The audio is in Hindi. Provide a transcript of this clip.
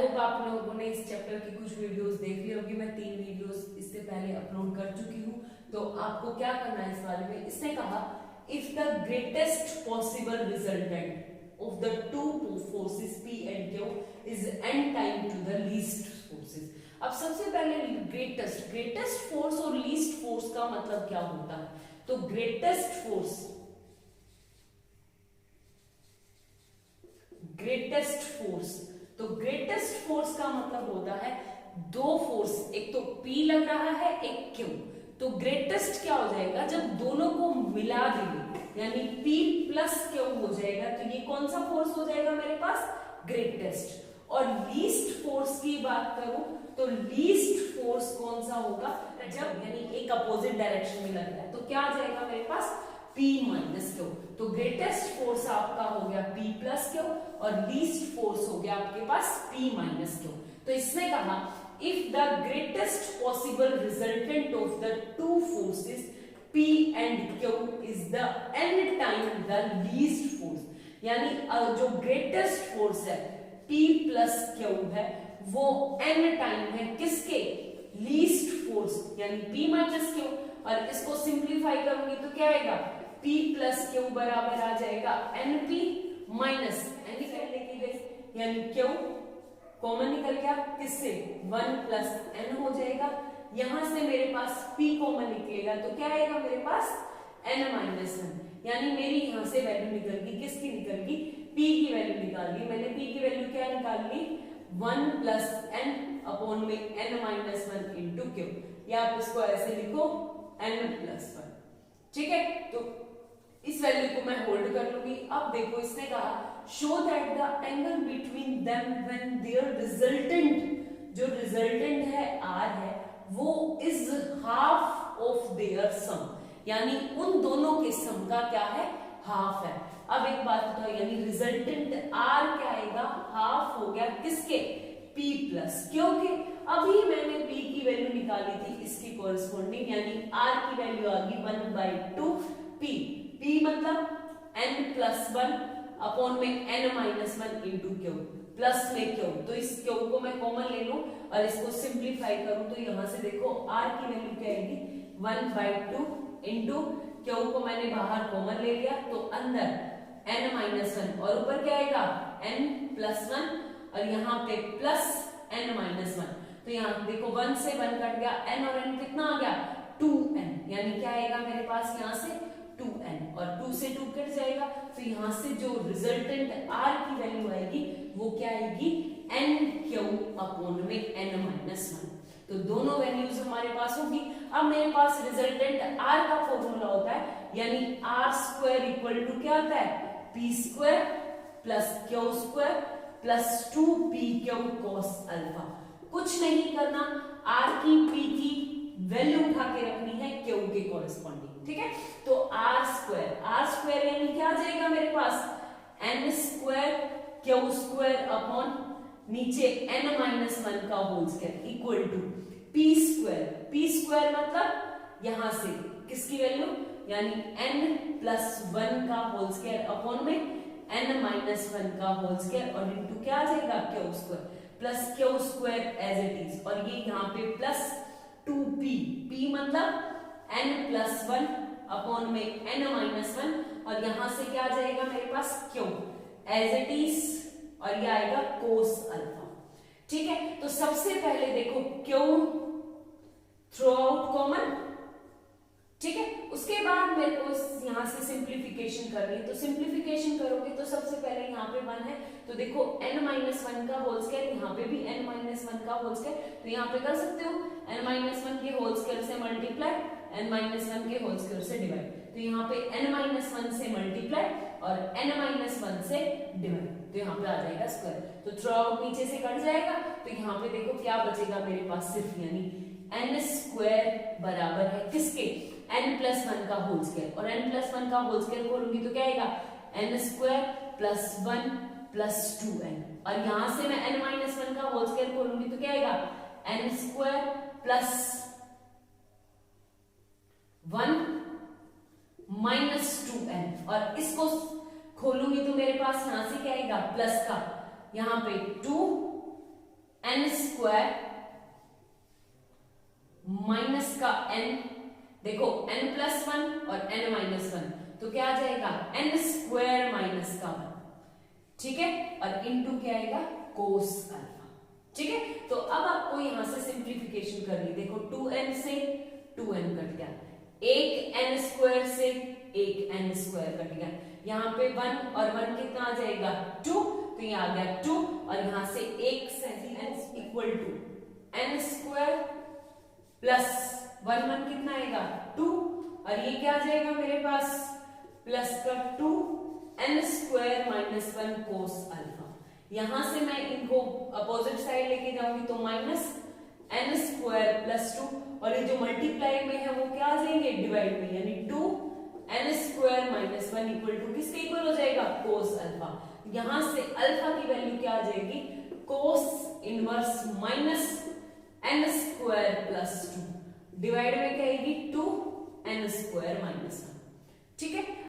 होप आप लोगों ने इस चैप्टर की कुछ वीडियोस देख ली होगी। मैं 3 वीडियोस इससे पहले अपलोड कर चुकी हूँ। तो आपको क्या करना है इस बारे में, इसने कहा if the greatest possible resultant of the two forces P and Q is n time to the least forces। अब सबसे पहले ग्रेटेस्ट फोर्स और लीस्ट फोर्स का मतलब क्या होता है। तो ग्रेटेस्ट फोर्स का मतलब होता है दो फोर्स, एक तो P लग रहा है एक Q। तो ग्रेटेस्ट क्या हो जाएगा, जब दोनों को मिला देंगे यानी P प्लस Q हो जाएगा तो ये कौन सा फोर्स हो जाएगा मेरे पास, ग्रेटेस्ट। और लीस्ट फोर्स की बात करूं तो लीस्ट फोर्स कौन सा होगा, जब यानी एक अपोजिट डायरेक्शन में लग रहा है तो क्या आ जाएगा मेरे पास P माइनस Q। तो ग्रेटेस्ट फोर्स आपका हो गया P प्लस Q और लीस्ट फोर्स हो गया आपके पास P माइनस Q। तो इसने कहा if the greatest possible resultant of the two forces P and Q is the n time the least force, यानी जो ग्रेटेस्ट फोर्स है P प्लस Q है वो n टाइम है किसके, लीस्ट फोर्स यानी P माइनस Q। और इसको सिंप्लीफाई करूंगी तो क्या आएगा, P प्लस Q बराबर आ जाएगा NP माइनस n की गई यानी Q कॉमन निकल गया किससे, 1 प्लस n हो जाएगा। यहां से मेरे पास P कॉमन निकलेगा तो क्या आएगा मेरे पास n माइनस 1, यानी मेरी यहां से वैल्यू निकल गई, किसकी निकल गई, P की वैल्यू निकाल ली मैंने। P की वैल्यू क्या निकाल ली, 1 प्लस n अपॉन में n माइनस 1 इंटू Q, या आप इसको ऐसे लिखो n प्लस 1। ठीक है, तो इस वैल्यू को मैं होल्ड कर लूंगी। अब देखो इसने कहा show that the angle between them when their resultant, जो रिजल्टेंट है R है वो is half of their sum, यानी उन दोनों के सम का क्या है, हाफ है। अब एक बात बताओ, यानी रिजल्टेंट R क्या आएगा, हाफ हो गया किसके, P प्लस Q के। अभी मैंने P की वैल्यू निकाली थी इसकी कोरिस्पोंडिंग, यानी R की वैल्यू आ गई 1/2 P मतलब n प्लस 1 अपॉन में n minus 1 into Q plus में Q। तो इस Q को मैं कॉमन ले लूं और इसको सिंप्लीफाई करूं तो यहां से देखो R की वैल्यू क्या आएगी, 1/2 इंटू Q को मैंने बाहर कॉमन ले लिया तो अंदर n माइनस 1 और ऊपर क्या आएगा n प्लस 1 और यहाँ पे प्लस n माइनस 1। तो यहाँ देखो 1 से 1 कट गया, n और n कितना आ गया 2n, यानी क्या आएगा मेरे पास यहाँ से 2n और 2 से 2 कट जाएगा तो यहां से जो रिजल्टेंट R की वैल्यू आएगी वो क्या आएगी, NQ अपॉन में n माइनस 1। तो दोनों वैल्यूज हमारे पास होगी। अब मेरे पास रिजल्टेंट R का फॉर्मूला होता है, यानी R स्क्वायर इक्वल टू क्या आता है, P square plus Q square plus 2PQ cos alpha. कुछ नहीं करना, R की P की वैल्यू उठा के रखनी है Q के कॉरेस्पॉन्डिंग। ठीक है, तो R स्क्वायर यानी क्या आ जाएगा मेरे पास, n square Q square upon नीचे n माइनस 1 का whole square equal to P square मतलब यहां से किसकी वैल्यू, यानी n प्लस 1 का होल स्क्वायर अपॉन में n माइनस 1 का होल स्क्वायर और इंटू क्या आ जाएगा Q square plus Q square as it is, और ये यहाँ पे प्लस 2P मतलब n प्लस 1 अपॉन में n माइनस 1 और यहां से क्या आ जाएगा मेरे पास Q एज इट इज और ये आएगा कोस अल्फा। ठीक है, तो सबसे पहले देखो Q थ्रू आउट कॉमन। ठीक है, उसके बाद मेरे को यहां से सिंप्लीफिकेशन करनी है, तो सिंप्लीफिकेशन करोगे तो सबसे पहले यहाँ पे 1 है तो देखो n माइनस 1 का होल स्क्वायर, यहाँ पे भी n माइनस 1 का होल स्क्वायर, तो यहाँ पे कर सकते हो n माइनस 1 के होल स्क्वायर से मल्टीप्लाई n माइनस 1 के होल स्क्वायर से डिवाइड, तो यहाँ पे n माइनस 1 से मल्टीप्लाई और n माइनस 1 से डिवाइड, तो यहाँ पे आ जाएगा स्क्वायर। तो थ्रू आउट नीचे से कट जाएगा तो यहाँ पे देखो क्या बचेगा मेरे पास सिर्फ, यानी n स्क्वायर बराबर है किसके, n प्लस 1 का होल स्क्वायर, और n प्लस 1 का होल स्क्वायर खोलूंगी तो क्या आएगा n square plus 1 plus 2n, और यहां से मैं n माइनस 1 का होल स्क्वायर खोलूंगी तो क्या आएगा n square plus 1 minus 2n, और इसको खोलूंगी तो मेरे पास यहां से क्या आएगा प्लस का, यहाँ पे 2 n स्क्वायर माइनस का n, देखो n प्लस 1 और n माइनस 1, तो क्या आ जाएगा n स्क्वायर माइनस का 1, ठीक है, और इनटू क्या आएगा कोस अल्फा, ठीक है। तो अब आपको यहां से सिंप्लीफिकेशन करनी, देखो 2n से 2n कट गया, एक n स्क्वायर से एक n स्क्वायर कट गया, यहाँ पे 1 और 1 कितना आ जाएगा 2, तो ये आ गया 2, और यहां से एक से n equal to n square plus 1 1 कितना आएगा 2, और ये क्या आ जाएगा मेरे पास प्लस का 2 n square minus 1 cos alpha. यहां से मैं इनको अपोजिट साइड लेके जाऊंगी तो माइनस n स्क्वायर प्लस 2, और ये जो मल्टीप्लाई में है वो क्या आ जाएंगे डिवाइड में, यानी 2 n square minus 1 equal to किसके इक्वल हो जाएगा कोस अल्फा। यहां से अल्फा की वैल्यू क्या आ जाएगी cos inverse minus n square plus 2, divide में क्या आएगी 2 n स्क्वायर माइनस 1, ठीक है।